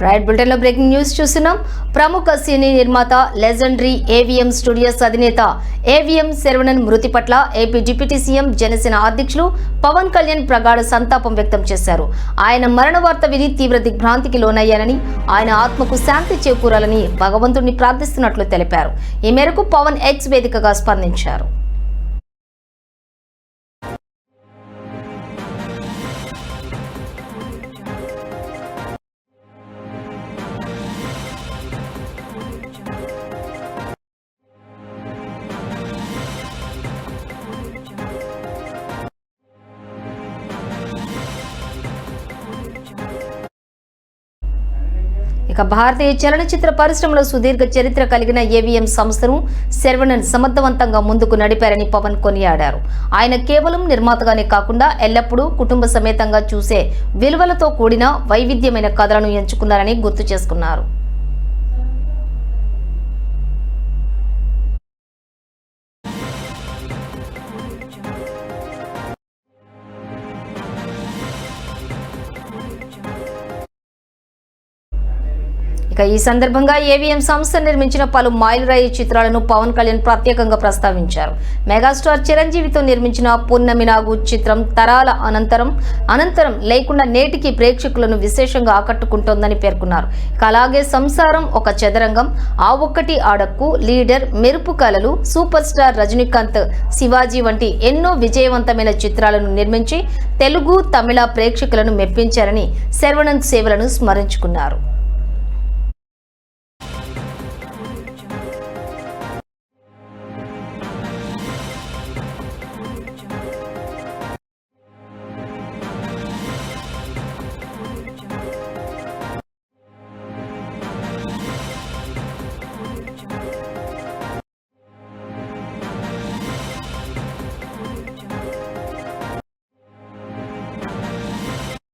Right bulletin లో breaking news చూస్తున్నాం. ప్రముఖ సినీ నిర్మాత లెజెండరీ ఏవిఎం స్టూడియోస్ అధినేత ఏవిఎం శరవణన్ మృతి పట్ల ఏపీ డిప్యూటీ సీఎం జనసేన అధ్యక్షులు పవన్ కళ్యాణ్ ప్రగాఢ సంతాపం వ్యక్తం చేశారు. ఆయన మరణ వార్త విని తీవ్ర దిగ్భ్రాంతికి లోనయ్యారని, ఆయన ఆత్మకు శాంతి చేకూరాలని భగవంతుడిని ప్రార్థిస్తున్నట్లు తెలిపారు. ఈ మేరకు పవన్ ఎక్స్ వేదికగా స్పందించారు. ఇక భారతీయ చలనచిత్ర పరిశ్రమలో సుదీర్ఘ చరిత్ర కలిగిన ఏవిఎం సంస్థను శరవణన్ సమర్థవంతంగా ముందుకు నడిపారని పవన్ కొనియాడారు. ఆయన కేవలం నిర్మాతగానే కాకుండా ఎల్లప్పుడూ కుటుంబ సమేతంగా చూసే విలువలతో కూడిన వైవిధ్యమైన కథలను ఎంచుకున్నారని గుర్తు చేసుకున్నారు. ఇక ఈ సందర్భంగా ఏవిఎం సంస్థ నిర్మించిన పలు మైలురాయి చిత్రాలను పవన్ కళ్యాణ్ ప్రత్యేకంగా ప్రస్తావించారు. మెగాస్టార్ చిరంజీవితో నిర్మించిన పున్నమి నాగు చిత్రం తరాల అనంతరం లేకుండా నేటికి ప్రేక్షకులను విశేషంగా ఆకట్టుకుంటోందని పేర్కొన్నారు. అలాగే సంసారం ఒక చదరంగం, ఆ ఒక్కటి ఆడక్కు, లీడర్, మెరుపు కళలు, సూపర్ స్టార్ రజనీకాంత్, శివాజీ వంటి ఎన్నో విజయవంతమైన చిత్రాలను నిర్మించి తెలుగు, తమిళ ప్రేక్షకులను మెప్పించారని శరవణన్ సేవలను స్మరించుకున్నారు.